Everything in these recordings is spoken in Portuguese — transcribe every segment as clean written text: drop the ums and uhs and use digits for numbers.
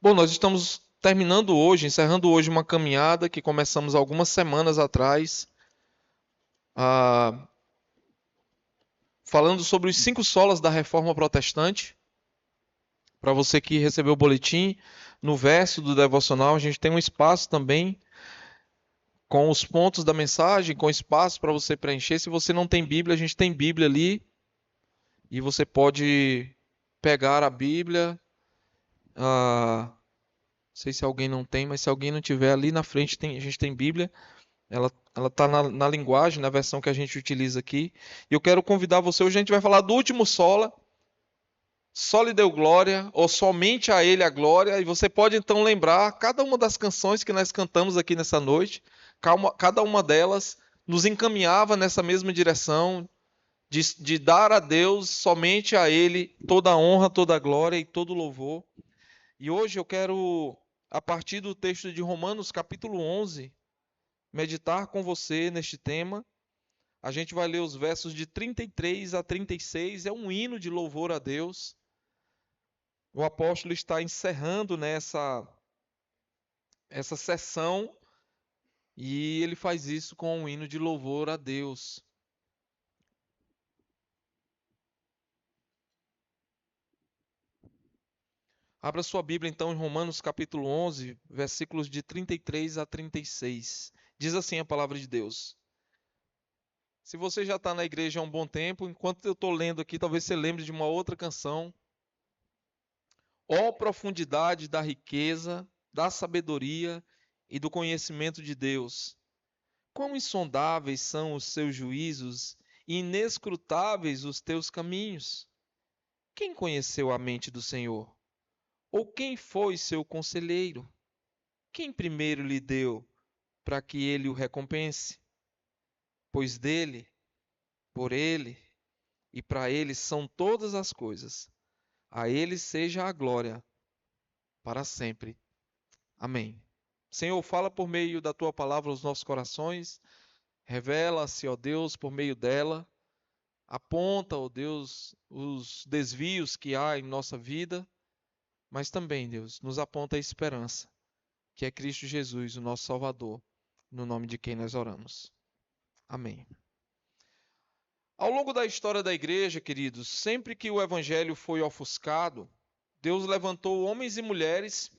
Bom, nós estamos terminando hoje, encerrando hoje uma caminhada que começamos algumas semanas atrás, ah, falando sobre os 5 solas da Reforma Protestante. Para você que recebeu o boletim, no verso do devocional a gente tem um espaço também com os pontos da mensagem, com espaço para você preencher. Se você não tem Bíblia, a gente tem Bíblia ali e você pode pegar a Bíblia. Não sei se alguém não tem, mas se alguém não tiver ali na frente, a gente tem Bíblia. Ela está na linguagem, na versão que a gente utiliza aqui. E eu quero convidar você, hoje a gente vai falar do último sola, só lhe deu glória, ou somente a ele a glória. E você pode então lembrar cada uma das canções que nós cantamos aqui nessa noite, cada uma delas nos encaminhava nessa mesma direção, de dar a Deus, somente a ele, toda a honra, toda a glória e todo o louvor. E hoje eu quero, a partir do texto de Romanos, capítulo 11, meditar com você neste tema. A gente vai ler os versos de 33 a 36, é um hino de louvor a Deus. O apóstolo está encerrando essa sessão e ele faz isso com um hino de louvor a Deus. Abra sua Bíblia então em Romanos capítulo 11, versículos de 33 a 36. Diz assim a palavra de Deus. Se você já está na igreja há um bom tempo, enquanto eu estou lendo aqui, talvez você lembre de uma outra canção. Ó profundidade da riqueza, da sabedoria e do conhecimento de Deus! Quão insondáveis são os seus juízos e inescrutáveis os teus caminhos! Quem conheceu a mente do Senhor? Ou quem foi seu conselheiro? Quem primeiro lhe deu para que ele o recompense? Pois dele, por ele e para ele são todas as coisas. A ele seja a glória para sempre. Amém. Senhor, fala por meio da tua palavra aos nossos corações. Revela-se, ó Deus, por meio dela. Aponta, ó Deus, os desvios que há em nossa vida, mas também, Deus, nos aponta a esperança, que é Cristo Jesus, o nosso Salvador, no nome de quem nós oramos. Amém. Ao longo da história da igreja, queridos, sempre que o evangelho foi ofuscado, Deus levantou homens e mulheres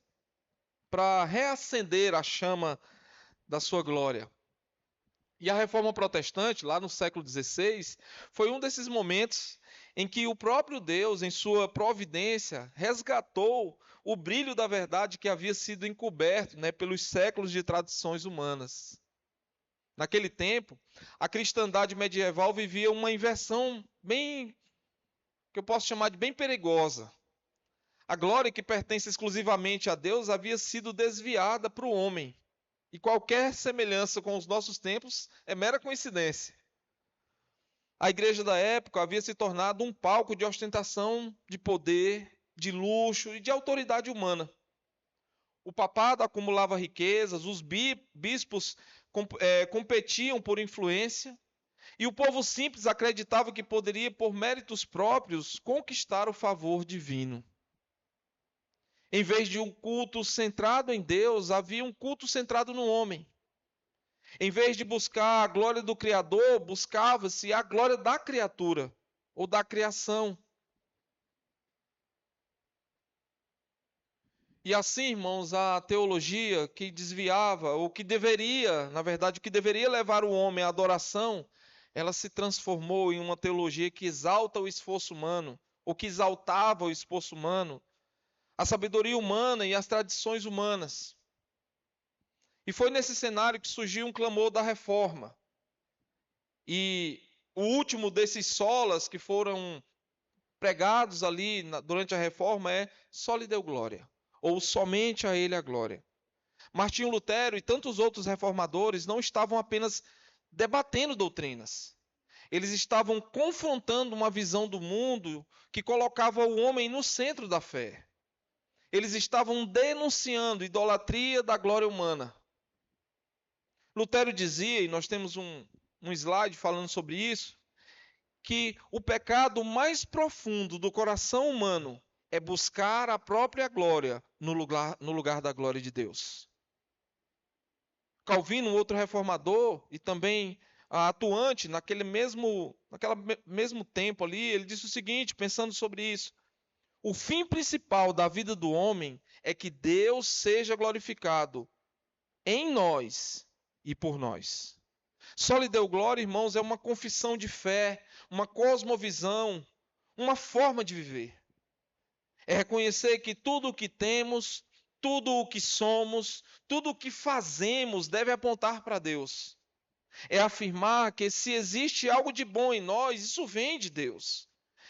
para reacender a chama da sua glória. E a reforma protestante, lá no século XVI, foi um desses momentos em que o próprio Deus, em sua providência, resgatou o brilho da verdade que havia sido encoberto, pelos séculos de tradições humanas. Naquele tempo, a cristandade medieval vivia uma inversão bem, que eu posso chamar de bem perigosa. A glória que pertence exclusivamente a Deus havia sido desviada para o homem. E qualquer semelhança com os nossos tempos é mera coincidência. A igreja da época havia se tornado um palco de ostentação, de poder, de luxo e de autoridade humana. O papado acumulava riquezas, os bispos competiam por influência, e o povo simples acreditava que poderia, por méritos próprios, conquistar o favor divino. Em vez de um culto centrado em Deus, havia um culto centrado no homem. Em vez de buscar a glória do Criador, buscava-se a glória da criatura ou da criação. E assim, irmãos, a teologia que desviava, ou que deveria, na verdade, o que deveria levar o homem à adoração, ela se transformou em uma teologia que exalta o esforço humano, ou que exaltava o esforço humano, a sabedoria humana e as tradições humanas. E foi nesse cenário que surgiu um clamor da reforma. E o último desses solas que foram pregados ali durante a reforma é só lhe deu glória, ou somente a ele a glória. Martinho Lutero e tantos outros reformadores não estavam apenas debatendo doutrinas. Eles estavam confrontando uma visão do mundo que colocava o homem no centro da fé. Eles estavam denunciando a idolatria da glória humana. Lutero dizia, e nós temos um slide falando sobre isso, que o pecado mais profundo do coração humano é buscar a própria glória no lugar da glória de Deus. Calvino, outro reformador e também atuante naquele mesmo tempo ali, ele disse o seguinte, pensando sobre isso: o fim principal da vida do homem é que Deus seja glorificado em nós e por nós. Só lhe deu glória, irmãos, é uma confissão de fé, uma cosmovisão, uma forma de viver. É reconhecer que tudo o que temos, tudo o que somos, tudo o que fazemos deve apontar para Deus. É afirmar que se existe algo de bom em nós, isso vem de Deus.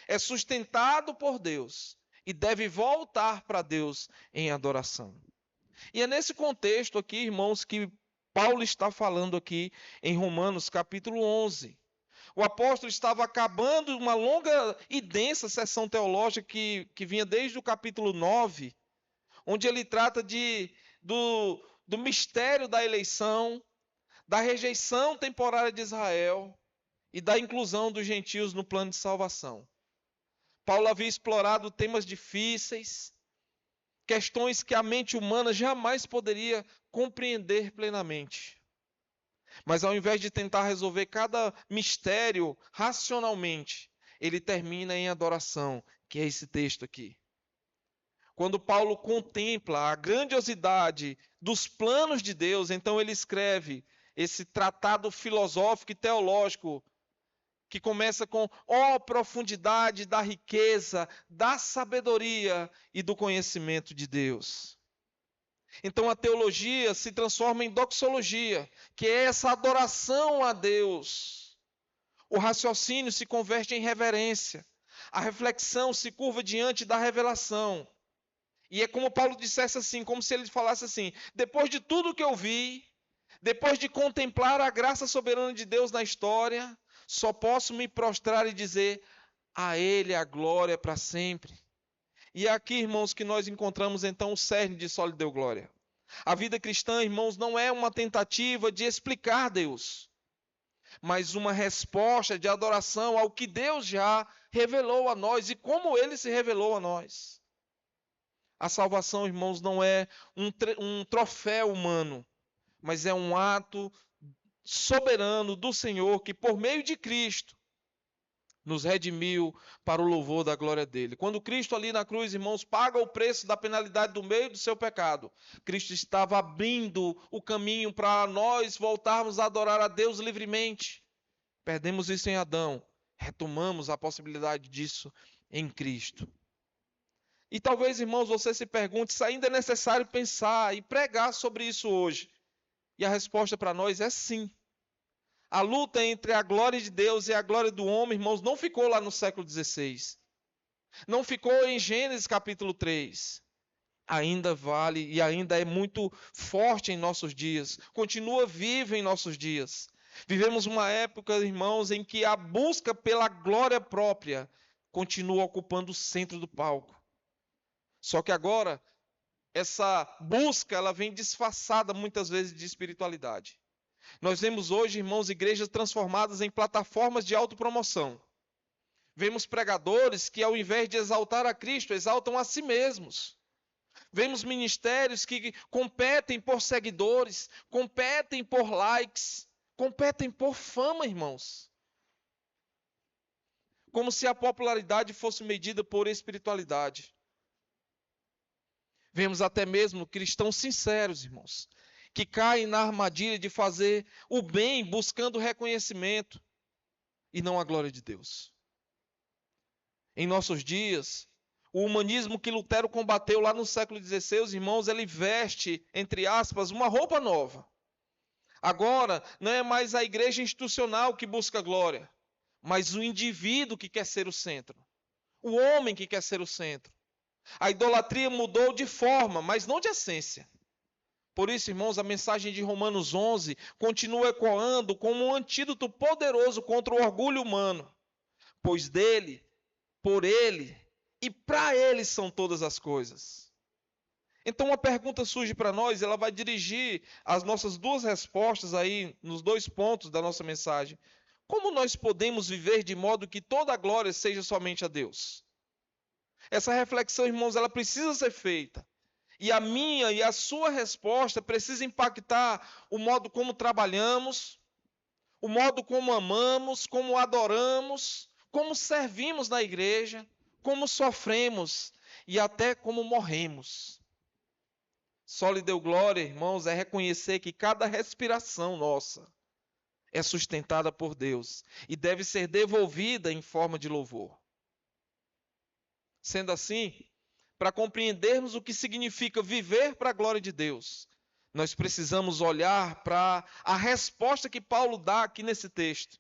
É sustentado por Deus e deve voltar para Deus em adoração. E é nesse contexto aqui, irmãos, que Paulo está falando aqui em Romanos capítulo 11. O apóstolo estava acabando uma longa e densa sessão teológica que vinha desde o capítulo 9, onde ele trata do mistério da eleição, da rejeição temporária de Israel e da inclusão dos gentios no plano de salvação. Paulo havia explorado temas difíceis, questões que a mente humana jamais poderia compreender plenamente. Mas ao invés de tentar resolver cada mistério racionalmente, ele termina em adoração, que é esse texto aqui. Quando Paulo contempla a grandiosidade dos planos de Deus, então ele escreve esse tratado filosófico e teológico que começa com profundidade da riqueza, da sabedoria e do conhecimento de Deus. Então a teologia se transforma em doxologia, que é essa adoração a Deus. O raciocínio se converte em reverência. A reflexão se curva diante da revelação. E é como Paulo dissesse assim, como se ele falasse assim: depois de tudo que eu vi, depois de contemplar a graça soberana de Deus na história, só posso me prostrar e dizer: a Ele a glória para sempre. E é aqui, irmãos, que nós encontramos então o cerne de só lhe deu glória. A vida cristã, irmãos, não é uma tentativa de explicar Deus, mas uma resposta de adoração ao que Deus já revelou a nós e como Ele se revelou a nós. A salvação, irmãos, não é um troféu humano, mas é um ato soberano do Senhor que, por meio de Cristo, nos redimiu para o louvor da glória dele. Quando Cristo ali na cruz, irmãos, paga o preço da penalidade do meio do seu pecado, Cristo estava abrindo o caminho para nós voltarmos a adorar a Deus livremente. Perdemos isso em Adão, retomamos a possibilidade disso em Cristo. E talvez, irmãos, você se pergunte se ainda é necessário pensar e pregar sobre isso hoje. E a resposta para nós é sim. A luta entre a glória de Deus e a glória do homem, irmãos, não ficou lá no século XVI. Não ficou em Gênesis capítulo 3. Ainda vale e ainda é muito forte em nossos dias. Continua vivo em nossos dias. Vivemos uma época, irmãos, em que a busca pela glória própria continua ocupando o centro do palco. Só que agora, essa busca ela vem disfarçada muitas vezes de espiritualidade. Nós vemos hoje, irmãos, igrejas transformadas em plataformas de autopromoção. Vemos pregadores que, ao invés de exaltar a Cristo, exaltam a si mesmos. Vemos ministérios que competem por seguidores, competem por likes, competem por fama, irmãos. Como se a popularidade fosse medida por espiritualidade. Vemos até mesmo cristãos sinceros, irmãos, que caem na armadilha de fazer o bem buscando reconhecimento e não a glória de Deus. Em nossos dias, o humanismo que Lutero combateu lá no século XVI, os irmãos, ele veste, entre aspas, uma roupa nova. Agora, não é mais a igreja institucional que busca glória, mas o indivíduo que quer ser o centro. O homem que quer ser o centro. A idolatria mudou de forma, mas não de essência. Por isso, irmãos, a mensagem de Romanos 11 continua ecoando como um antídoto poderoso contra o orgulho humano. Pois dele, por ele e para ele são todas as coisas. Então uma pergunta surge para nós, ela vai dirigir as nossas duas respostas aí, nos dois pontos da nossa mensagem. Como nós podemos viver de modo que toda a glória seja somente a Deus? Essa reflexão, irmãos, ela precisa ser feita. E a minha e a sua resposta precisa impactar o modo como trabalhamos, o modo como amamos, como adoramos, como servimos na igreja, como sofremos e até como morremos. Só lhe deu glória, irmãos, é reconhecer que cada respiração nossa é sustentada por Deus e deve ser devolvida em forma de louvor. Sendo assim, para compreendermos o que significa viver para a glória de Deus, nós precisamos olhar para a resposta que Paulo dá aqui nesse texto.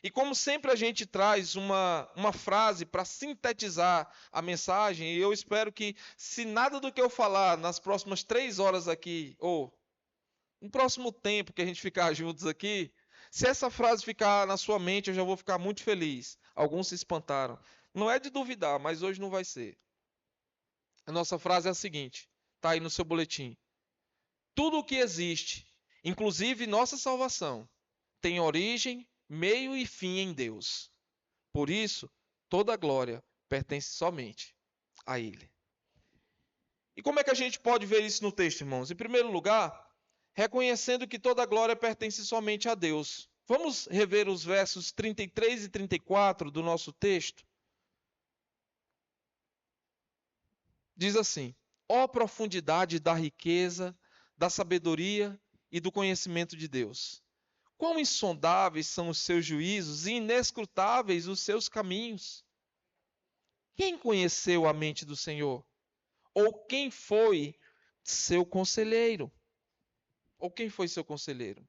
E como sempre a gente traz uma frase para sintetizar a mensagem, e eu espero que, se nada do que eu falar nas próximas 3 horas aqui, ou no próximo tempo que a gente ficar juntos aqui, se essa frase ficar na sua mente, eu já vou ficar muito feliz. Alguns se espantaram. Não é de duvidar, mas hoje não vai ser. A nossa frase é a seguinte, está aí no seu boletim. Tudo o que existe, inclusive nossa salvação, tem origem, meio e fim em Deus. Por isso, toda a glória pertence somente a Ele. E como é que a gente pode ver isso no texto, irmãos? Em primeiro lugar, reconhecendo que toda a glória pertence somente a Deus. Vamos rever os versos 33 e 34 do nosso texto? Diz assim: ó profundidade da riqueza, da sabedoria e do conhecimento de Deus! Quão insondáveis são os seus juízos e inescrutáveis os seus caminhos! Quem conheceu a mente do Senhor? Ou quem foi seu conselheiro? Ou quem foi seu conselheiro?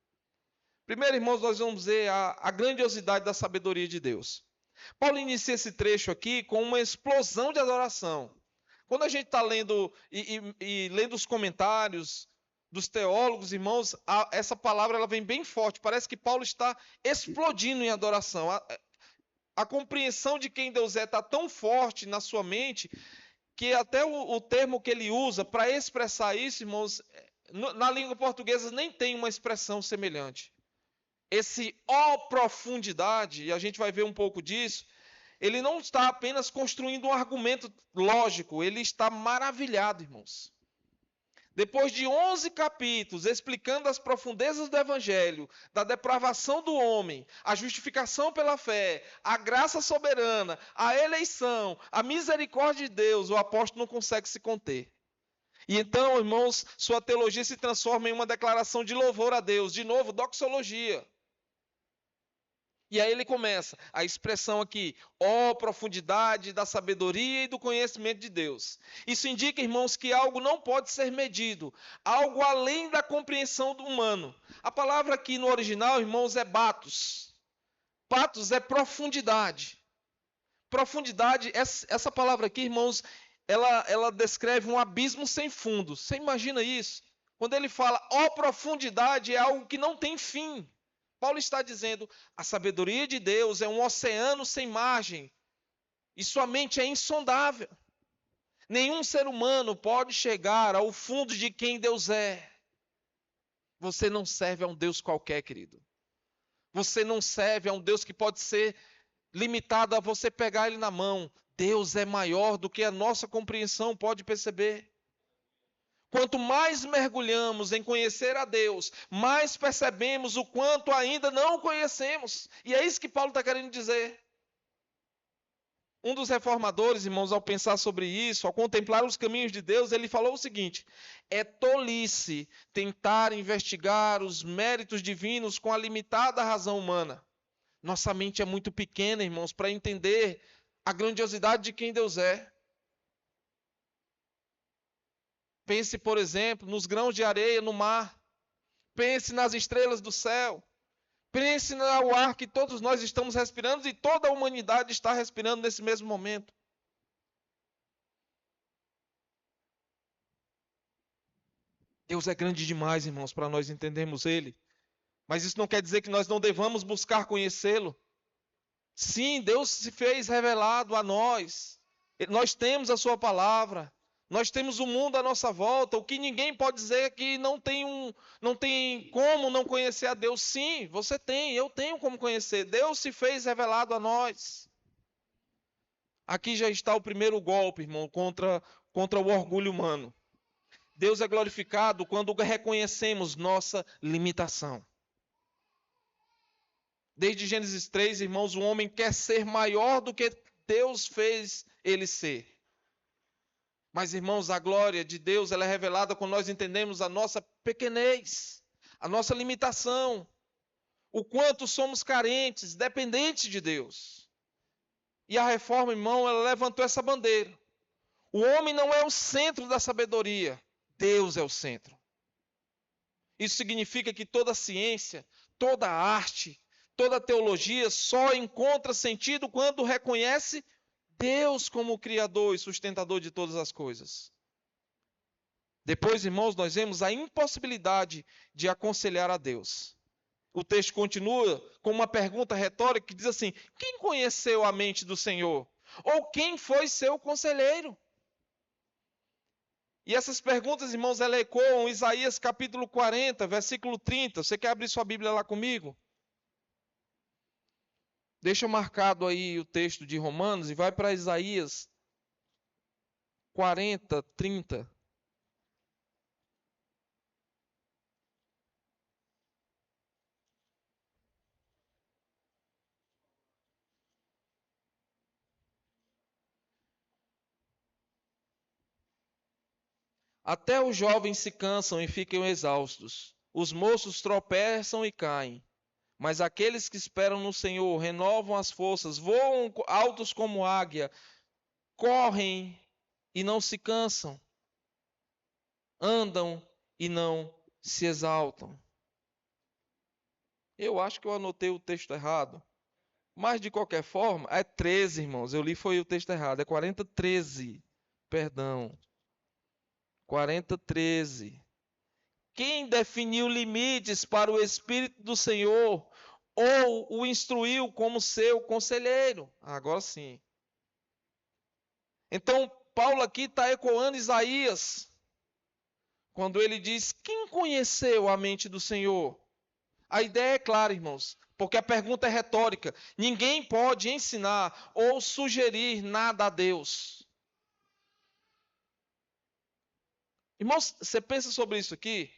Primeiro, irmãos, nós vamos ver a grandiosidade da sabedoria de Deus. Paulo inicia esse trecho aqui com uma explosão de adoração. Quando a gente está lendo e lendo os comentários dos teólogos, irmãos, essa palavra ela vem bem forte. Parece que Paulo está explodindo em adoração. A compreensão de quem Deus é está tão forte na sua mente que até o termo que ele usa para expressar isso, irmãos, na língua portuguesa nem tem uma expressão semelhante. Esse ó profundidade, e a gente vai ver um pouco disso, ele não está apenas construindo um argumento lógico, ele está maravilhado, irmãos. Depois de 11 capítulos explicando as profundezas do Evangelho, da depravação do homem, a justificação pela fé, a graça soberana, a eleição, a misericórdia de Deus, o apóstolo não consegue se conter. E então, irmãos, sua teologia se transforma em uma declaração de louvor a Deus, de novo, doxologia. E aí ele começa a expressão aqui, ó profundidade da sabedoria e do conhecimento de Deus. Isso indica, irmãos, que algo não pode ser medido, algo além da compreensão do humano. A palavra aqui no original, irmãos, é batos. Batos é profundidade. Profundidade, essa palavra aqui, irmãos, ela descreve um abismo sem fundo. Você imagina isso? Quando ele fala, ó profundidade, é algo que não tem fim. Paulo está dizendo, a sabedoria de Deus é um oceano sem margem, e sua mente é insondável. Nenhum ser humano pode chegar ao fundo de quem Deus é. Você não serve a um Deus qualquer, querido. Você não serve a um Deus que pode ser limitado a você pegar ele na mão. Deus é maior do que a nossa compreensão pode perceber. Quanto mais mergulhamos em conhecer a Deus, mais percebemos o quanto ainda não o conhecemos. E é isso que Paulo está querendo dizer. Um dos reformadores, irmãos, ao pensar sobre isso, ao contemplar os caminhos de Deus, ele falou o seguinte: é tolice tentar investigar os méritos divinos com a limitada razão humana. Nossa mente é muito pequena, irmãos, para entender a grandiosidade de quem Deus é. Pense, por exemplo, nos grãos de areia no mar. Pense nas estrelas do céu. Pense no ar que todos nós estamos respirando e toda a humanidade está respirando nesse mesmo momento. Deus é grande demais, irmãos, para nós entendermos Ele. Mas isso não quer dizer que nós não devamos buscar conhecê-lo. Sim, Deus se fez revelado a nós. Nós temos a sua palavra. Nós temos o mundo à nossa volta. O que ninguém pode dizer é que não tem como não conhecer a Deus. Sim, você tem, eu tenho como conhecer. Deus se fez revelado a nós. Aqui já está o primeiro golpe, irmão, contra o orgulho humano. Deus é glorificado quando reconhecemos nossa limitação. Desde Gênesis 3, irmãos, o homem quer ser maior do que Deus fez ele ser. Mas, irmãos, a glória de Deus ela é revelada quando nós entendemos a nossa pequenez, a nossa limitação, o quanto somos carentes, dependentes de Deus. E a reforma, irmão, ela levantou essa bandeira. O homem não é o centro da sabedoria, Deus é o centro. Isso significa que toda ciência, toda arte, toda teologia só encontra sentido quando reconhece Deus como o Criador e sustentador de todas as coisas. Depois, irmãos, nós vemos a impossibilidade de aconselhar a Deus. O texto continua com uma pergunta retórica que diz assim: quem conheceu a mente do Senhor? Ou quem foi seu conselheiro? E essas perguntas, irmãos, elas ecoam Isaías capítulo 40, versículo 30. Você quer abrir sua Bíblia lá comigo? Deixa marcado aí o texto de Romanos e vai para Isaías 40, 30. Até os jovens se cansam e ficam exaustos. Os moços tropeçam e caem. Mas aqueles que esperam no Senhor renovam as forças, voam altos como águia, correm e não se cansam, andam e não se exaltam. Eu acho que eu anotei o texto errado. Mas, de qualquer forma, é 13, irmãos. Eu li foi o texto errado. É 40, 13. Perdão. 40, 13. Quem definiu limites para o Espírito do Senhor ou o instruiu como seu conselheiro? Agora sim. Então, Paulo aqui está ecoando Isaías, quando ele diz: quem conheceu a mente do Senhor? A ideia é clara, irmãos, porque a pergunta é retórica. Ninguém pode ensinar ou sugerir nada a Deus. Irmãos, você pensa sobre isso aqui?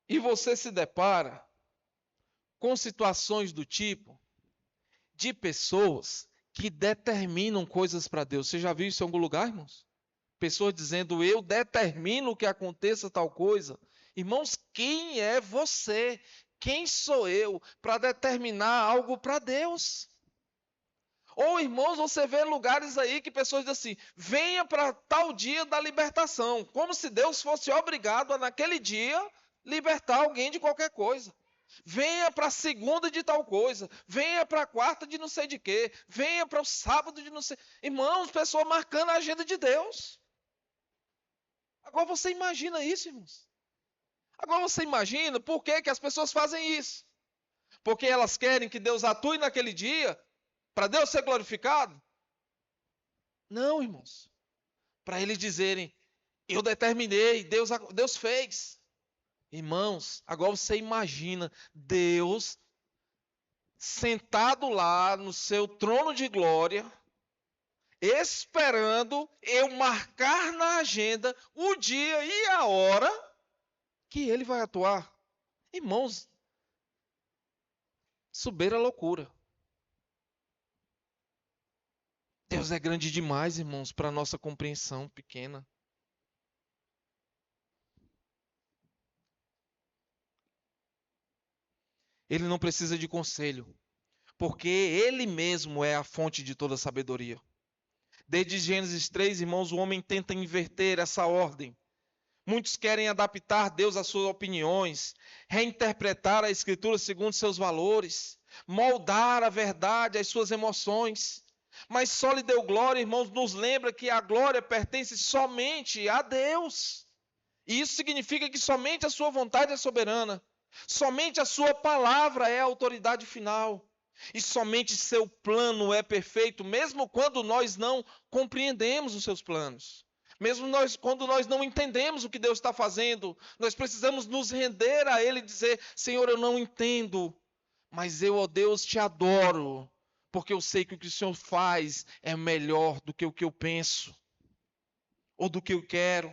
E você se depara com situações do tipo de pessoas que determinam coisas para Deus. Você já viu isso em algum lugar, irmãos? Pessoas dizendo: eu determino que aconteça tal coisa. Irmãos, quem é você? Quem sou eu para determinar algo para Deus? Ou, irmãos, você vê lugares aí que pessoas dizem assim: venha para tal dia da libertação, como se Deus fosse obrigado a, naquele dia, libertar alguém de qualquer coisa. Venha para a segunda de tal coisa, venha para a quarta de não sei de quê, venha para o sábado de não sei. Irmãos, pessoas marcando a agenda de Deus. Agora você imagina isso, irmãos. Agora você imagina por que as pessoas fazem isso. Porque elas querem que Deus atue naquele dia, para Deus ser glorificado? Não, irmãos. Para eles dizerem: eu determinei, Deus fez. Irmãos, agora você imagina Deus sentado lá no seu trono de glória, esperando eu marcar na agenda o dia e a hora que ele vai atuar. Irmãos, isso beira loucura. Deus é grande demais, irmãos, para a nossa compreensão pequena. Ele não precisa de conselho, porque ele mesmo é a fonte de toda sabedoria. Desde Gênesis 3, irmãos, o homem tenta inverter essa ordem. Muitos querem adaptar Deus às suas opiniões, reinterpretar a Escritura segundo seus valores, moldar a verdade às suas emoções. Mas só lhe deu glória, irmãos, nos lembra que a glória pertence somente a Deus. E isso significa que somente a sua vontade é soberana. Somente a sua palavra é a autoridade final. E somente seu plano é perfeito, mesmo quando nós não compreendemos os seus planos. Mesmo quando nós não entendemos o que Deus está fazendo, nós precisamos nos render a Ele e dizer: Senhor, eu não entendo, Mas eu, ó Deus, te adoro, porque eu sei que o que o Senhor faz é melhor do que o que eu penso, ou do que eu quero.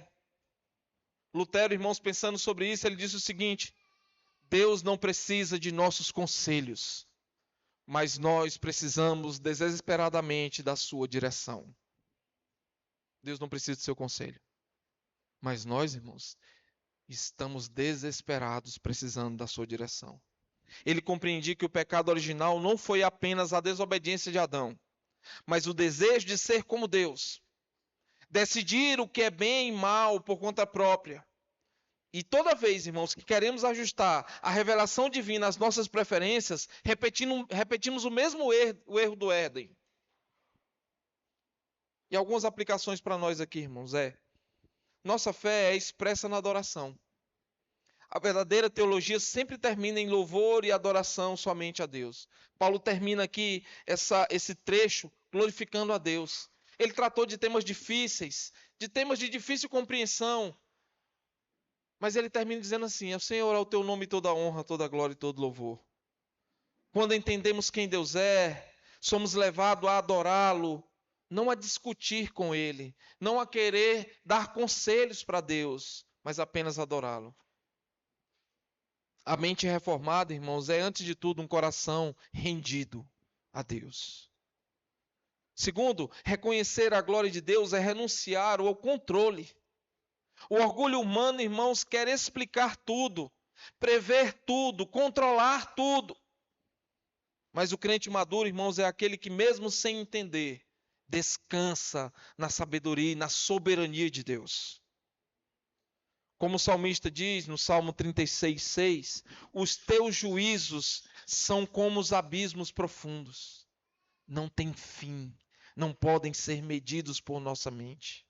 Lutero, irmãos, pensando sobre isso, ele disse o seguinte: Deus não precisa de nossos conselhos, mas nós precisamos desesperadamente da sua direção. Deus não precisa do seu conselho, mas nós, irmãos, estamos desesperados precisando da sua direção. Ele compreendia que o pecado original não foi apenas a desobediência de Adão, mas o desejo de ser como Deus, decidir o que é bem e mal por conta própria. E toda vez, irmãos, que queremos ajustar a revelação divina às nossas preferências, repetimos o mesmo erro, o erro do Éden. E algumas aplicações para nós aqui, irmãos, nossa fé é expressa na adoração. A verdadeira teologia sempre termina em louvor e adoração somente a Deus. Paulo termina aqui esse trecho glorificando a Deus. Ele tratou de temas difíceis, de temas de difícil compreensão, mas ele termina dizendo assim: ao Senhor, ao teu nome toda honra, toda glória e todo louvor. Quando entendemos quem Deus é, somos levados a adorá-lo, não a discutir com ele, não a querer dar conselhos para Deus, mas apenas adorá-lo. A mente reformada, irmãos, é antes de tudo um coração rendido a Deus. Segundo, reconhecer a glória de Deus é renunciar ao controle. O orgulho humano, irmãos, quer explicar tudo, prever tudo, controlar tudo. Mas o crente maduro, irmãos, é aquele que mesmo sem entender, descansa na sabedoria e na soberania de Deus. Como o salmista diz no Salmo 36:6, os teus juízos são como os abismos profundos. Não têm fim, não podem ser medidos por nossa mente.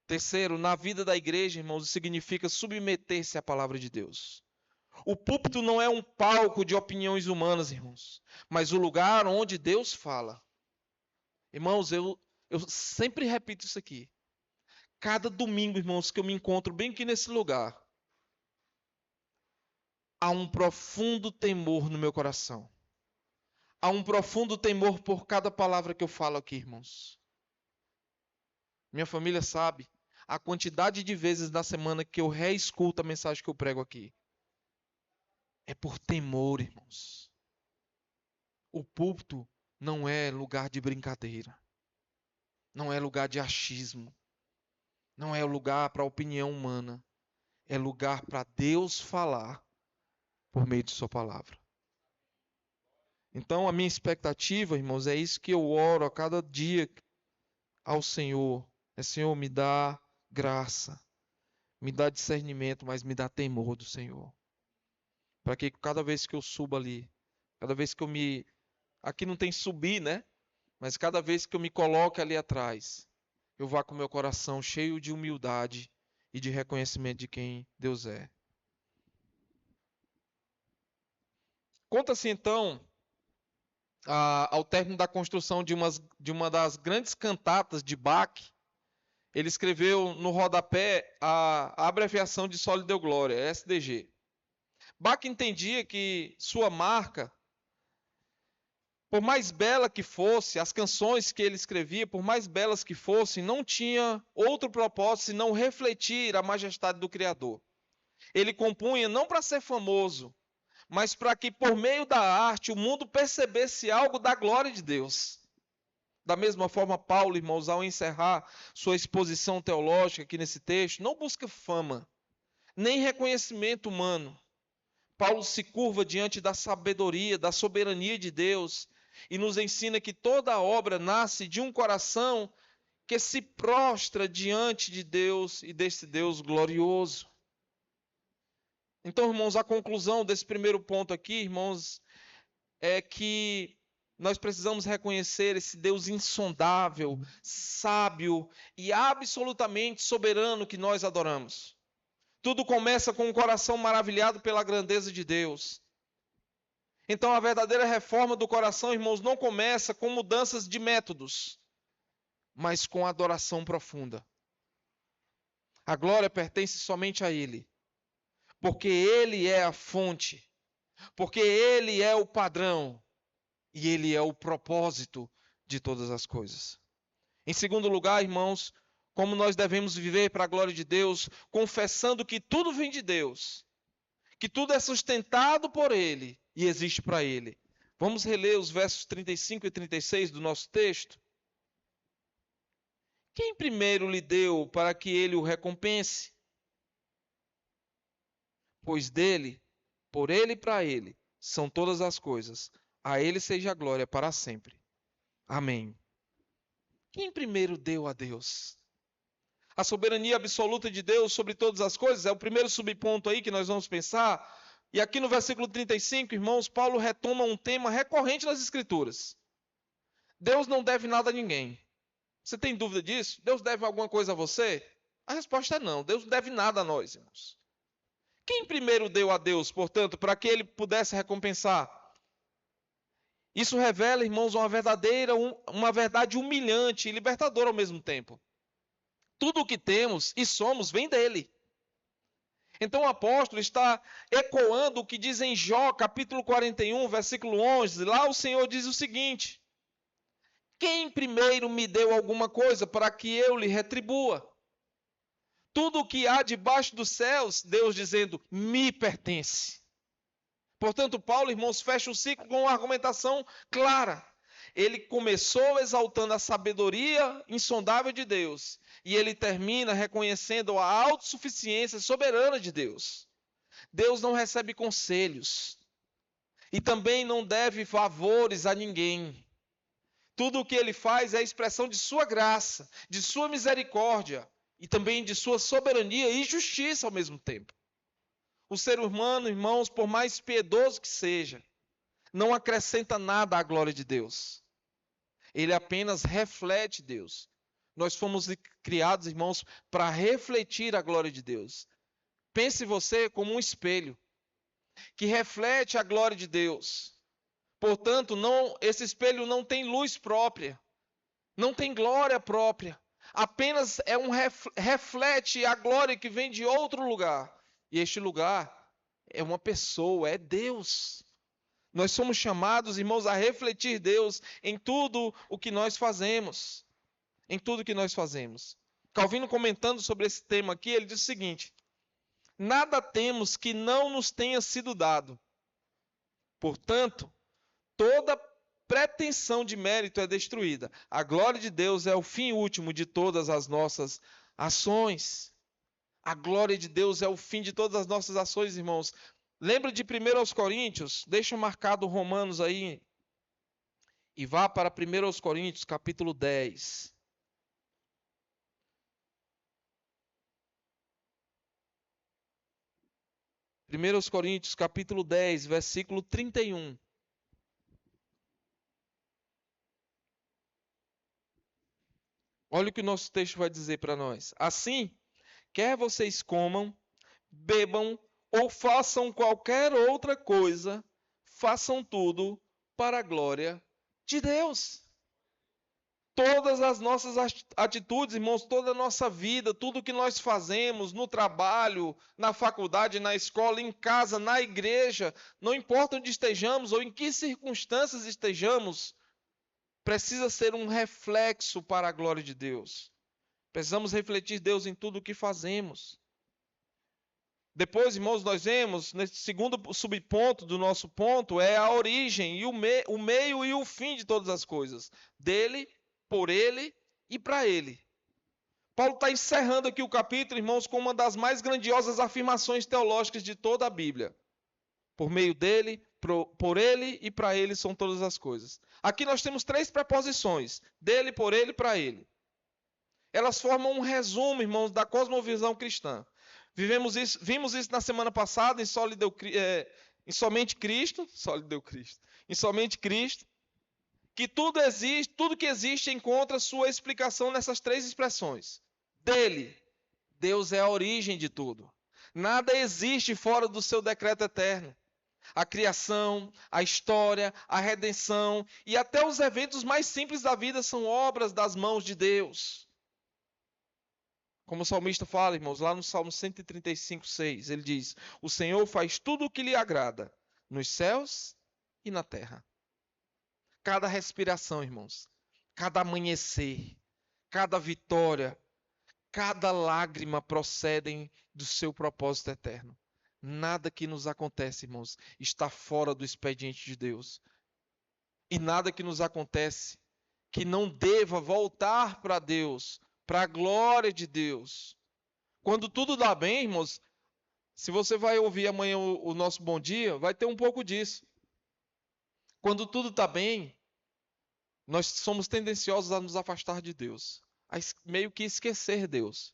Terceiro, na vida da igreja, irmãos, significa submeter-se à palavra de Deus. O púlpito não é um palco de opiniões humanas, irmãos, mas o lugar onde Deus fala. Irmãos, eu sempre repito isso aqui. Cada domingo, irmãos, que eu me encontro bem aqui nesse lugar, há um profundo temor no meu coração. Há um profundo temor por cada palavra que eu falo aqui, irmãos. Minha família sabe a quantidade de vezes na semana que eu reescuto a mensagem que eu prego aqui. É por temor, irmãos. O púlpito não é lugar de brincadeira. Não é lugar de achismo. Não é lugar para opinião humana. É lugar para Deus falar por meio de sua palavra. Então, a minha expectativa, irmãos, é isso que eu oro a cada dia ao Senhor. Senhor, me dá graça, me dá discernimento, mas me dá temor do Senhor. Para que cada vez que eu suba ali, cada vez que eu me... Aqui não tem subir, né? Mas cada vez que eu me coloque ali atrás, eu vá com meu coração cheio de humildade e de reconhecimento de quem Deus é. Conta-se então, ao término da construção de uma das grandes cantatas de Bach, ele escreveu no rodapé a abreviação de Soli Deo Gloria, SDG. Bach entendia que sua marca, por mais bela que fosse, as canções que ele escrevia, por mais belas que fossem, não tinha outro propósito senão refletir a majestade do Criador. Ele compunha não para ser famoso, mas para que por meio da arte o mundo percebesse algo da glória de Deus. Da mesma forma, Paulo, irmãos, ao encerrar sua exposição teológica aqui nesse texto, não busca fama, nem reconhecimento humano. Paulo se curva diante da sabedoria, da soberania de Deus e nos ensina que toda obra nasce de um coração que se prostra diante de Deus e desse Deus glorioso. Então, irmãos, a conclusão desse primeiro ponto aqui, irmãos, é que nós precisamos reconhecer esse Deus insondável, sábio e absolutamente soberano que nós adoramos. Tudo começa com um coração maravilhado pela grandeza de Deus. Então, a verdadeira reforma do coração, irmãos, não começa com mudanças de métodos, mas com adoração profunda. A glória pertence somente a Ele, porque Ele é a fonte. porque Ele é o padrão e Ele é o propósito de todas as coisas. Em segundo lugar, irmãos, como nós devemos viver para a glória de Deus, confessando que tudo vem de Deus, que tudo é sustentado por Ele e existe para Ele. Vamos reler os versos 35 e 36 do nosso texto? Quem primeiro lhe deu para que Ele o recompense? Pois dele, por Ele e para Ele, são todas as coisas. A Ele seja a glória para sempre. Amém. Quem primeiro deu a Deus? A soberania absoluta de Deus sobre todas as coisas é o primeiro subponto aí que nós vamos pensar. E aqui no versículo 35, irmãos, Paulo retoma um tema recorrente nas Escrituras. Deus não deve nada a ninguém. Você tem dúvida disso? Deus deve alguma coisa a você? A resposta é não. Deus não deve nada a nós, irmãos. Quem primeiro deu a Deus, portanto, para que ele pudesse recompensar? Isso revela, irmãos, uma verdade humilhante e libertadora ao mesmo tempo. Tudo o que temos e somos vem dele. Então o apóstolo está ecoando o que diz em Jó, capítulo 41, versículo 11. Lá o Senhor diz o seguinte: quem primeiro me deu alguma coisa para que eu lhe retribua? Tudo o que há debaixo dos céus, Deus dizendo, me pertence. Portanto, Paulo, irmãos, fecha o ciclo com uma argumentação clara. Ele começou exaltando a sabedoria insondável de Deus. E ele termina reconhecendo a autossuficiência soberana de Deus. Deus não recebe conselhos. E também não deve favores a ninguém. Tudo o que ele faz é a expressão de sua graça, de sua misericórdia e também de sua soberania e justiça ao mesmo tempo. O ser humano, irmãos, por mais piedoso que seja, não acrescenta nada à glória de Deus. Ele apenas reflete Deus. Nós fomos criados, irmãos, para refletir a glória de Deus. Pense você como um espelho que reflete a glória de Deus. Portanto, esse espelho não tem luz própria, não tem glória própria. Apenas reflete a glória que vem de outro lugar. E este lugar é uma pessoa, é Deus. Nós somos chamados, irmãos, a refletir Deus em tudo o que nós fazemos. Em tudo o que nós fazemos. Calvino, comentando sobre esse tema aqui, ele diz o seguinte: nada temos que não nos tenha sido dado. Portanto, toda pretensão de mérito é destruída. A glória de Deus é o fim último de todas as nossas ações. A glória de Deus é o fim de todas as nossas ações, irmãos. Lembra de 1 Coríntios? Deixa marcado Romanos aí. E vá para 1 Coríntios, capítulo 10. Primeiros Coríntios, capítulo 10, versículo 31. Olha o que o nosso texto vai dizer para nós. Assim, quer vocês comam, bebam ou façam qualquer outra coisa, façam tudo para a glória de Deus. Todas as nossas atitudes, irmãos, toda a nossa vida, tudo que nós fazemos no trabalho, na faculdade, na escola, em casa, na igreja, não importa onde estejamos ou em que circunstâncias estejamos, precisa ser um reflexo para a glória de Deus. Precisamos refletir Deus em tudo o que fazemos. Depois, irmãos, nós vemos, nesse segundo subponto do nosso ponto, é a origem, e o meio e o fim de todas as coisas. Dele, por ele e para ele. Paulo está encerrando aqui o capítulo, irmãos, com uma das mais grandiosas afirmações teológicas de toda a Bíblia. Por meio dele, por ele e para ele são todas as coisas. Aqui nós temos 3 preposições: dele, por ele e para ele. Elas formam um resumo, irmãos, da cosmovisão cristã. Vimos isso na semana passada em Somente Cristo, em Somente Cristo, que tudo que existe encontra sua explicação nessas 3 expressões. Dele, Deus é a origem de tudo. Nada existe fora do seu decreto eterno. A criação, a história, a redenção e até os eventos mais simples da vida são obras das mãos de Deus. Como o salmista fala, irmãos, lá no Salmo 135, 6, ele diz: o Senhor faz tudo o que lhe agrada. nos céus e na terra. Cada respiração, irmãos, cada amanhecer, cada vitória, cada lágrima procedem do seu propósito eterno. Nada que nos acontece, irmãos, está fora do expediente de Deus. E nada que nos acontece que não deva voltar para Deus, para a glória de Deus. Quando tudo dá bem, irmãos, se você vai ouvir amanhã o nosso bom dia, vai ter um pouco disso. Quando tudo está bem, nós somos tendenciosos a nos afastar de Deus, a meio que esquecer Deus.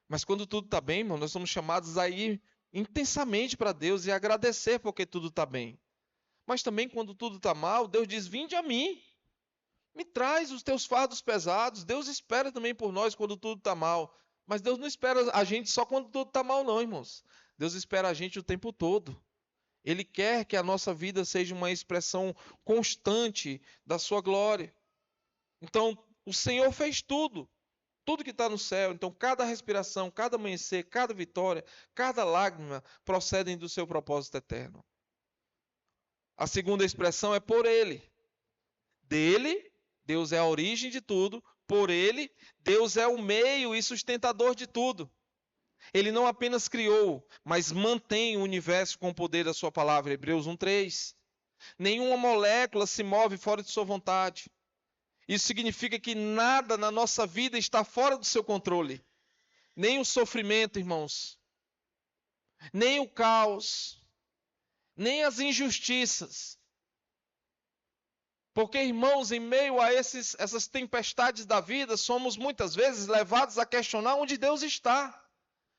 Mas quando tudo está bem, irmão, nós somos chamados a ir intensamente para Deus e agradecer porque tudo está bem. Mas também quando tudo está mal, Deus diz: vinde a mim, me traz os teus fardos pesados. Deus espera também por nós quando tudo está mal. Mas Deus não espera a gente só quando tudo está mal, não, irmãos. Deus espera a gente o tempo todo. Ele quer que a nossa vida seja uma expressão constante da sua glória. Então, o Senhor fez tudo. Tudo que está no céu. Então, cada respiração, cada amanhecer, cada vitória, cada lágrima procedem do seu propósito eterno. A segunda expressão é por Ele. Dele, Deus é a origem de tudo. Por Ele, Deus é o meio e sustentador de tudo. Ele não apenas criou, mas mantém o universo com o poder da sua palavra. Hebreus 1:3. Nenhuma molécula se move fora de sua vontade. Isso significa que nada na nossa vida está fora do seu controle. Nem o sofrimento, irmãos. Nem o caos. Nem as injustiças. Porque, irmãos, em meio a essas tempestades da vida, somos muitas vezes levados a questionar onde Deus está.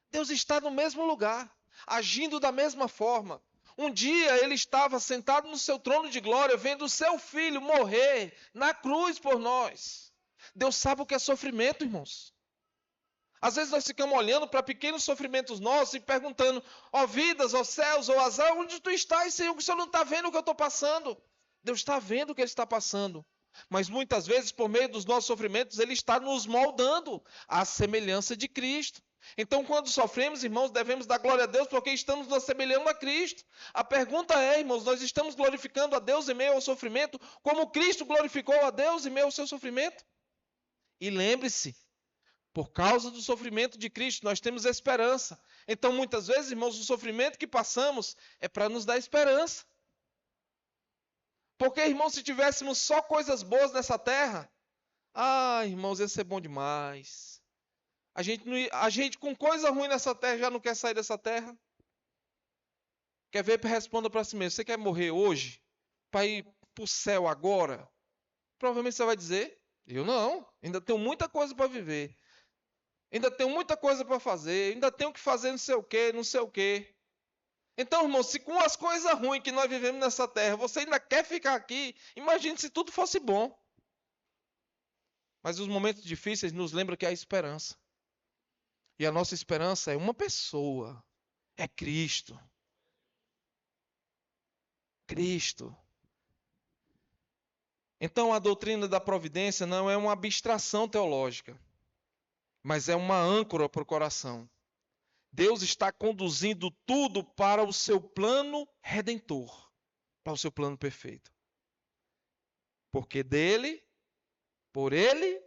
Deus está no mesmo lugar, agindo da mesma forma. Um dia ele estava sentado no seu trono de glória, vendo o seu filho morrer na cruz por nós. Deus sabe o que é sofrimento, irmãos. Às vezes nós ficamos olhando para pequenos sofrimentos nossos e perguntando: ó vidas, ó céus, ó azar, onde tu estás, Senhor? Que o Senhor não está vendo o que eu estou passando. Deus está vendo o que ele está passando. Mas muitas vezes, por meio dos nossos sofrimentos, ele está nos moldando à semelhança de Cristo. Então, quando sofremos, irmãos, devemos dar glória a Deus porque estamos nos assemelhando a Cristo. A pergunta é, irmãos, nós estamos glorificando a Deus em meio ao sofrimento como Cristo glorificou a Deus em meio ao seu sofrimento? E lembre-se, por causa do sofrimento de Cristo, nós temos esperança. Então, muitas vezes, irmãos, o sofrimento que passamos é para nos dar esperança. Porque, irmãos, se tivéssemos só coisas boas nessa terra, irmãos, ia ser bom demais. A gente com coisa ruim nessa terra já não quer sair dessa terra. Quer ver? Responda para si mesmo. Você quer morrer hoje? Para ir para o céu agora? Provavelmente você vai dizer: eu não. Ainda tenho muita coisa para viver. Ainda tenho muita coisa para fazer. Ainda tenho que fazer não sei o quê, não sei o quê. Então, irmão, se com as coisas ruins que nós vivemos nessa terra, você ainda quer ficar aqui, imagine se tudo fosse bom. Mas os momentos difíceis nos lembram que há esperança. E a nossa esperança é uma pessoa. É Cristo. Cristo. Então, a doutrina da providência não é uma abstração teológica, mas é uma âncora para o coração. Deus está conduzindo tudo para o seu plano redentor, para o seu plano perfeito. Porque dele, por ele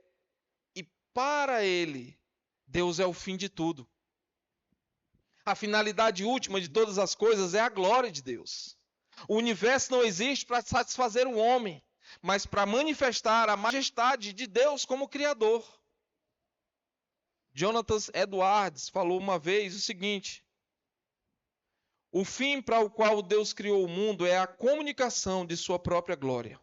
e para ele, Deus é o fim de tudo. A finalidade última de todas as coisas é a glória de Deus. O universo não existe para satisfazer o homem, mas para manifestar a majestade de Deus como Criador. Jonathan Edwards falou uma vez o seguinte: o fim para o qual Deus criou o mundo é a comunicação de sua própria glória.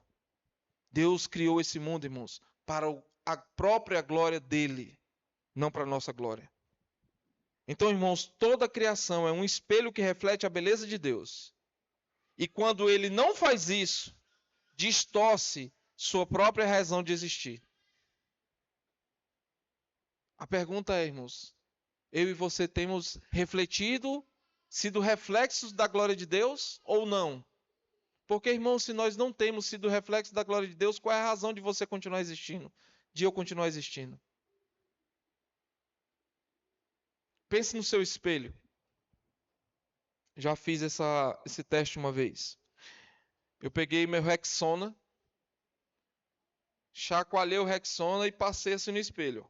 Deus criou esse mundo, irmãos, para a própria glória dele, não para a nossa glória. Então, irmãos, toda a criação é um espelho que reflete a beleza de Deus. E quando ele não faz isso, distorce sua própria razão de existir. A pergunta é, irmãos, eu e você temos refletido, sido reflexos da glória de Deus ou não? Porque, irmãos, se nós não temos sido reflexos da glória de Deus, qual é a razão de você continuar existindo? De eu continuar existindo? Pense no seu espelho. Já fiz esse teste uma vez. Eu peguei meu Rexona, chacoalhei o Rexona e passei assim no espelho.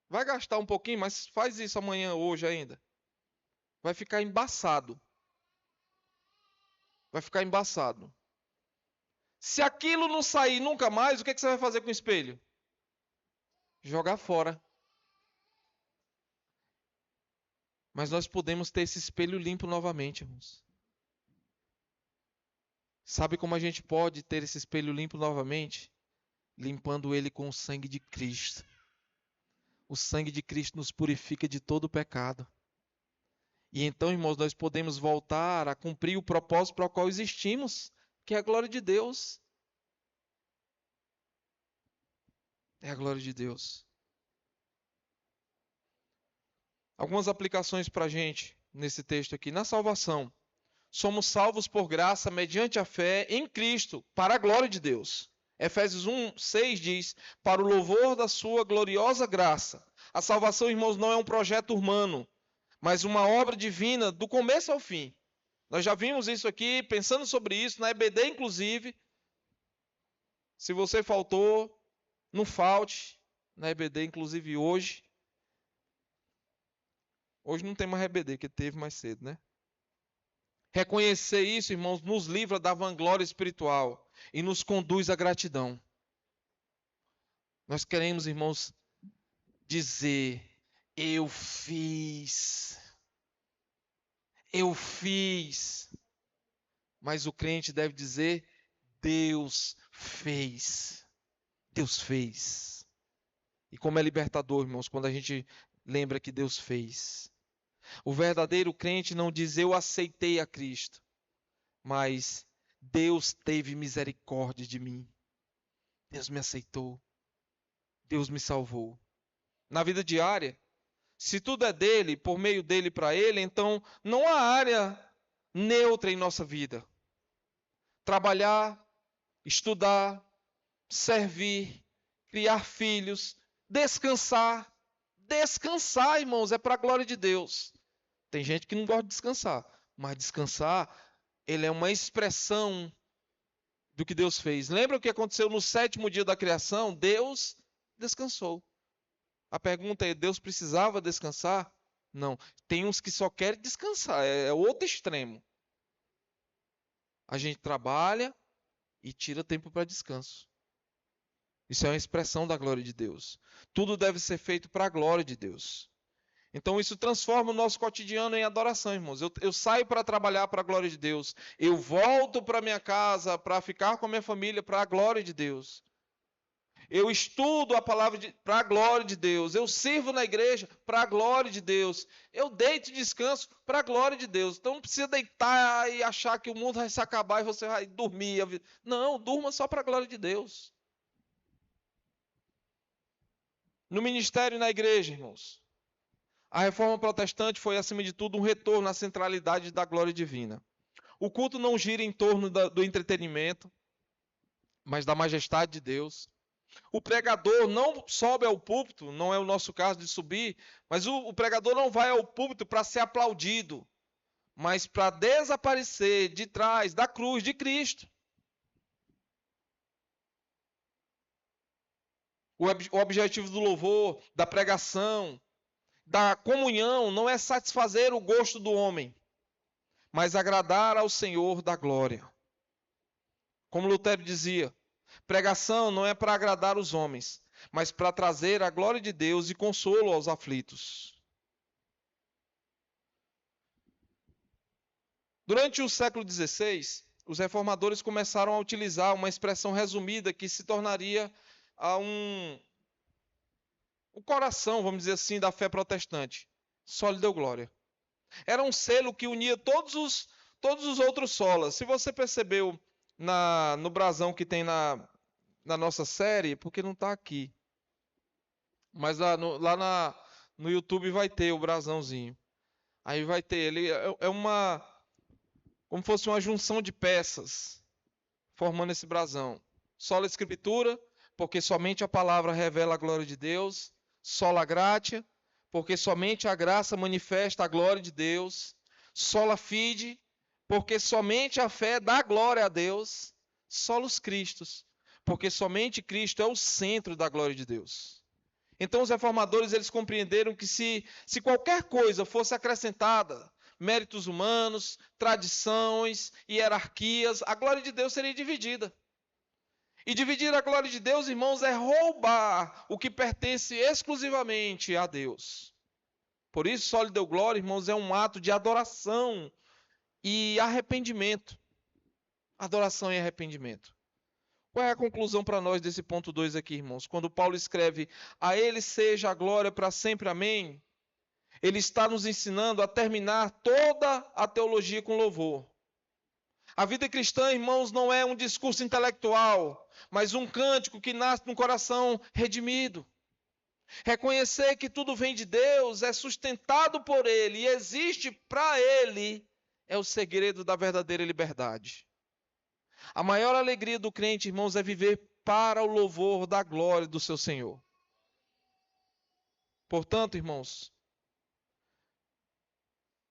Vai gastar um pouquinho, mas faz isso amanhã, hoje ainda. Vai ficar embaçado. Vai ficar embaçado. Se aquilo não sair nunca mais, o que você vai fazer com o espelho? Jogar fora. Mas nós podemos ter esse espelho limpo novamente, irmãos. Sabe como a gente pode ter esse espelho limpo novamente? Limpando ele com o sangue de Cristo. O sangue de Cristo nos purifica de todo o pecado. E então, irmãos, nós podemos voltar a cumprir o propósito para o qual existimos, que é a glória de Deus. É a glória de Deus. Algumas aplicações para a gente nesse texto aqui. Na salvação, somos salvos por graça mediante a fé em Cristo, para a glória de Deus. Efésios 1:6 diz, para o louvor da sua gloriosa graça. A salvação, irmãos, não é um projeto humano, mas uma obra divina do começo ao fim. Nós já vimos isso aqui, pensando sobre isso, na EBD inclusive. Se você faltou, não falte na EBD, inclusive hoje. Hoje não tem mais EBD, que teve mais cedo, né? Reconhecer isso, irmãos, nos livra da vanglória espiritual e nos conduz à gratidão. Nós queremos, irmãos, dizer: eu fiz. Eu fiz. Mas o crente deve dizer: Deus fez. Deus fez. E como é libertador, irmãos, quando a gente lembra que Deus fez. O verdadeiro crente não diz eu aceitei a Cristo, mas Deus teve misericórdia de mim. Deus me aceitou. Deus me salvou. Na vida diária, se tudo é dele, por meio dele para ele, então não há área neutra em nossa vida. Trabalhar, estudar, servir, criar filhos, descansar. Descansar, irmãos, é para a glória de Deus. Tem gente que não gosta de descansar, mas descansar, ele é uma expressão do que Deus fez. Lembra o que aconteceu no 7º dia da criação? Deus descansou. A pergunta é, Deus precisava descansar? Não. Tem uns que só querem descansar, é outro extremo. A gente trabalha e tira tempo para descanso. Isso é uma expressão da glória de Deus. Tudo deve ser feito para a glória de Deus. Então isso transforma o nosso cotidiano em adoração, irmãos. Eu saio para trabalhar para a glória de Deus. Eu volto para minha casa para ficar com a minha família para a glória de Deus. Eu estudo a palavra para a glória de Deus. Eu sirvo na igreja para a glória de Deus. Eu deito e descanso para a glória de Deus. Então não precisa deitar e achar que o mundo vai se acabar e você vai dormir. Não, durma só para a glória de Deus. No ministério e na igreja, irmãos. A reforma protestante foi, acima de tudo, um retorno à centralidade da glória divina. O culto não gira em torno do entretenimento, mas da majestade de Deus. O pregador não sobe ao púlpito, não é o nosso caso de subir, mas o pregador não vai ao púlpito para ser aplaudido, mas para desaparecer de trás da cruz de Cristo. O objetivo do louvor, da pregação, da comunhão não é satisfazer o gosto do homem, mas agradar ao Senhor da glória. Como Lutero dizia, pregação não é para agradar os homens, mas para trazer a glória de Deus e consolo aos aflitos. Durante o século XVI, os reformadores começaram a utilizar uma expressão resumida que se tornaria o coração, vamos dizer assim, da fé protestante. Só lhe deu glória. Era um selo que unia todos os outros solas. Se você percebeu no brasão que tem na nossa série, porque não está aqui. Mas lá no YouTube vai ter o brasãozinho. Aí vai ter, ele é como fosse uma junção de peças, formando esse brasão. Sola Escritura, porque somente a palavra revela a glória de Deus. Sola Gratia, porque somente a graça manifesta a glória de Deus. Sola fide, porque somente a fé dá glória a Deus. Solus Christus, porque somente Cristo é o centro da glória de Deus. Então os reformadores eles compreenderam que se qualquer coisa fosse acrescentada, méritos humanos, tradições, hierarquias, a glória de Deus seria dividida. E dividir a glória de Deus, irmãos, é roubar o que pertence exclusivamente a Deus. Por isso, só lhe deu glória, irmãos, é um ato de adoração e arrependimento. Adoração e arrependimento. Qual é a conclusão para nós desse ponto 2 aqui, irmãos? Quando Paulo escreve, a ele seja a glória para sempre, amém. Ele está nos ensinando a terminar toda a teologia com louvor. A vida cristã, irmãos, não é um discurso intelectual, mas um cântico que nasce num coração redimido. Reconhecer que tudo vem de Deus, é sustentado por Ele e existe para Ele, é o segredo da verdadeira liberdade. A maior alegria do crente, irmãos, é viver para o louvor da glória do seu Senhor. Portanto, irmãos,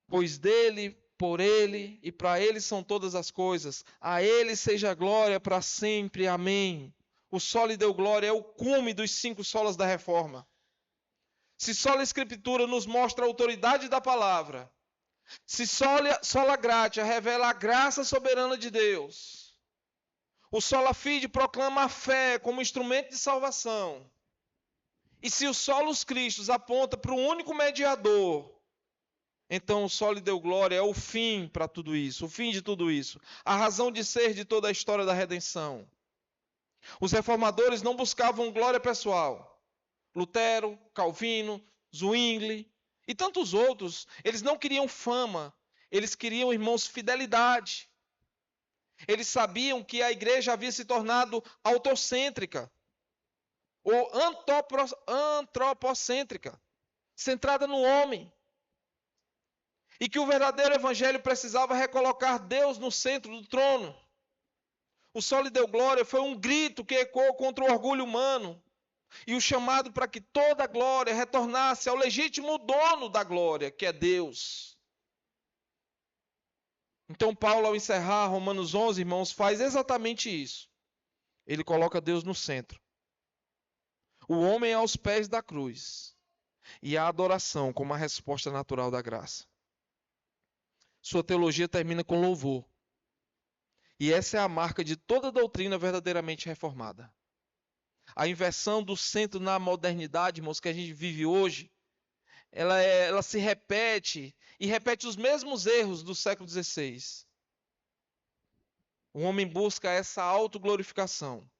pois dele, por ele e para ele são todas as coisas, a ele seja a glória para sempre, amém. O solo lhe deu glória é o cume dos 5 solas da reforma. Se sola Escritura nos mostra a autoridade da palavra, se sola gratia revela a graça soberana de Deus, o sola fide proclama a fé como instrumento de salvação, e se o solus Christus aponta para o único mediador, então o solo lhe deu glória é o fim para tudo isso, o fim de tudo isso, a razão de ser de toda a história da redenção. Os reformadores não buscavam glória pessoal. Lutero, Calvino, Zwingli e tantos outros, eles não queriam fama, eles queriam, irmãos, fidelidade. Eles sabiam que a igreja havia se tornado autocêntrica, ou antropocêntrica, centrada no homem. E que o verdadeiro evangelho precisava recolocar Deus no centro do trono. O sol lhe deu glória foi um grito que ecoou contra o orgulho humano e o chamado para que toda a glória retornasse ao legítimo dono da glória, que é Deus. Então Paulo, ao encerrar Romanos 11, irmãos, faz exatamente isso. Ele coloca Deus no centro. O homem aos pés da cruz e a adoração como a resposta natural da graça. Sua teologia termina com louvor. E essa é a marca de toda doutrina verdadeiramente reformada. A inversão do centro na modernidade, irmãos, que a gente vive hoje, ela se repete e repete os mesmos erros do século XVI. O homem busca essa autoglorificação.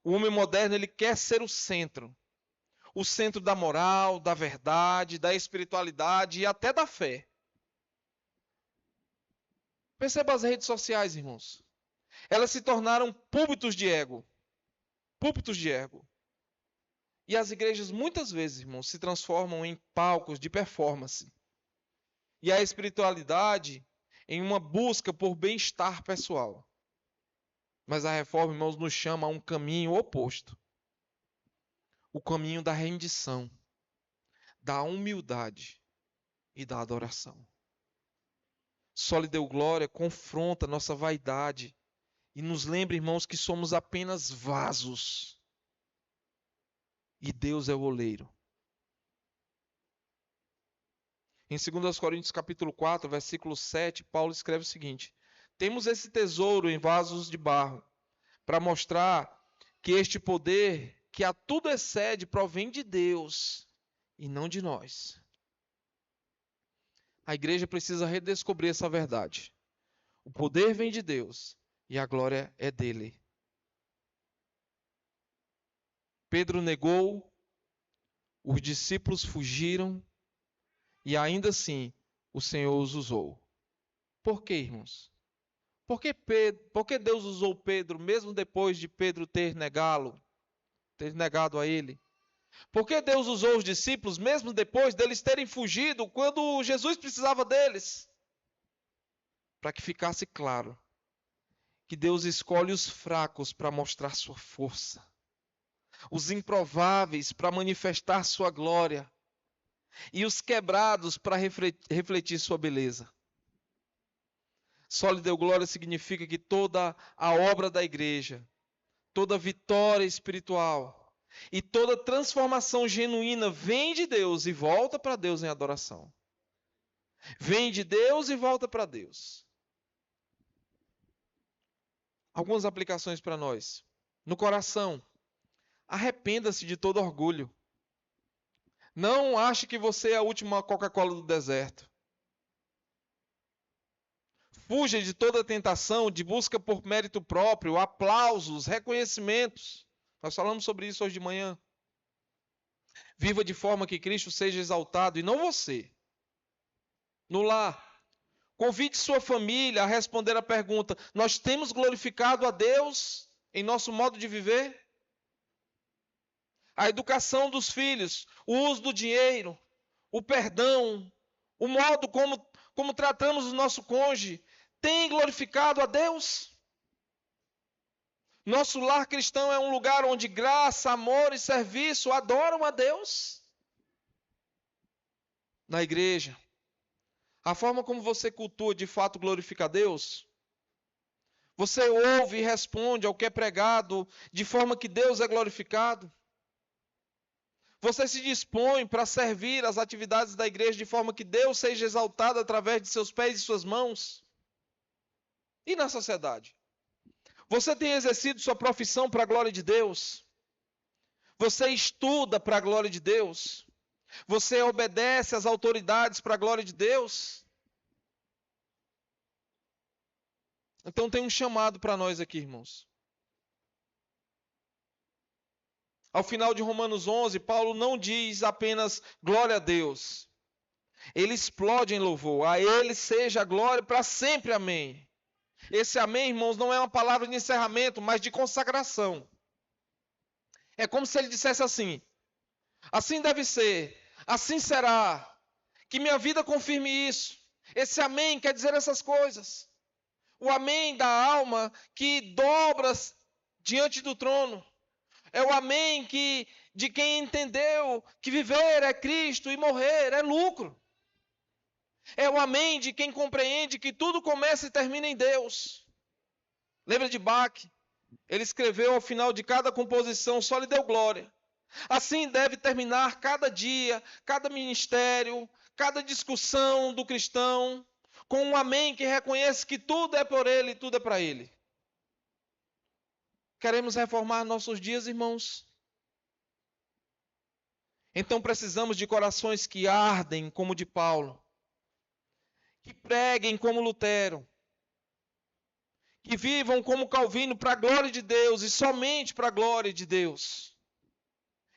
O homem moderno, ele quer ser o centro da moral, da verdade, da espiritualidade e até da fé. Perceba as redes sociais, irmãos. Elas se tornaram púlpitos de ego. Púlpitos de ego. E as igrejas, muitas vezes, irmãos, se transformam em palcos de performance. E a espiritualidade em uma busca por bem-estar pessoal. Mas a reforma, irmãos, nos chama a um caminho oposto. O caminho da rendição, da humildade e da adoração. Só lhe deu glória, confronta nossa vaidade e nos lembra, irmãos, que somos apenas vasos e Deus é o oleiro. Em 2 Coríntios capítulo 4, versículo 7, Paulo escreve o seguinte: temos esse tesouro em vasos de barro, para mostrar que este poder, que a tudo excede, provém de Deus e não de nós. A igreja precisa redescobrir essa verdade. O poder vem de Deus e a glória é dele. Pedro negou, os discípulos fugiram e ainda assim o Senhor os usou. Por quê, irmãos? Por que Deus usou Pedro mesmo depois de Pedro ter negado a ele? Por que Deus usou os discípulos mesmo depois deles terem fugido quando Jesus precisava deles? Para que ficasse claro que Deus escolhe os fracos para mostrar sua força, os improváveis para manifestar sua glória, e os quebrados para refletir sua beleza. Só lhe deu glória significa que toda a obra da igreja, toda vitória espiritual e toda transformação genuína vem de Deus e volta para Deus em adoração. Vem de Deus e volta para Deus. Algumas aplicações para nós. No coração, arrependa-se de todo orgulho. Não ache que você é a última Coca-Cola do deserto. Fuja de toda tentação de busca por mérito próprio, aplausos, reconhecimentos. Nós falamos sobre isso hoje de manhã. Viva de forma que Cristo seja exaltado e não você. No lar, convide sua família a responder a pergunta: nós temos glorificado a Deus em nosso modo de viver? A educação dos filhos, o uso do dinheiro, o perdão, o modo como tratamos o nosso cônjuge, tem glorificado a Deus? Nosso lar cristão é um lugar onde graça, amor e serviço adoram a Deus? Na igreja, a forma como você cultua de fato glorifica a Deus? Você ouve e responde ao que é pregado de forma que Deus é glorificado? Você se dispõe para servir as atividades da igreja de forma que Deus seja exaltado através de seus pés e suas mãos? E na sociedade? Você tem exercido sua profissão para a glória de Deus? Você estuda para a glória de Deus? Você obedece às autoridades para a glória de Deus? Então tem um chamado para nós aqui, irmãos. Ao final de Romanos 11, Paulo não diz apenas glória a Deus. Ele explode em louvor. A ele seja a glória para sempre, amém. Esse amém, irmãos, não é uma palavra de encerramento, mas de consagração. É como se ele dissesse assim: assim deve ser, assim será, que minha vida confirme isso. Esse amém quer dizer essas coisas. O amém da alma que dobra diante do trono. É o amém de quem entendeu que viver é Cristo e morrer é lucro. É o amém de quem compreende que tudo começa e termina em Deus. Lembra de Bach? Ele escreveu ao final de cada composição: só lhe deu glória. Assim deve terminar cada dia, cada ministério, cada discussão do cristão, com um amém que reconhece que tudo é por ele e tudo é para ele. Queremos reformar nossos dias, irmãos? Então precisamos de corações que ardem como o de Paulo, que preguem como Lutero, que vivam como Calvino para a glória de Deus e somente para a glória de Deus.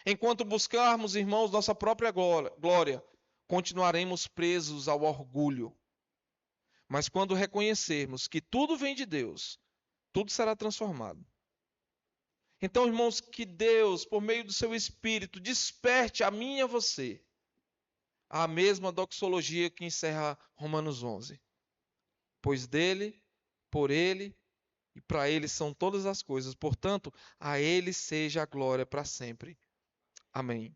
Enquanto buscarmos, irmãos, nossa própria glória, continuaremos presos ao orgulho. Mas quando reconhecermos que tudo vem de Deus, tudo será transformado. Então, irmãos, que Deus, por meio do seu Espírito, desperte a mim e a você a mesma doxologia que encerra Romanos 11. Pois dele, por ele e para ele são todas as coisas. Portanto, a ele seja a glória para sempre. Amém.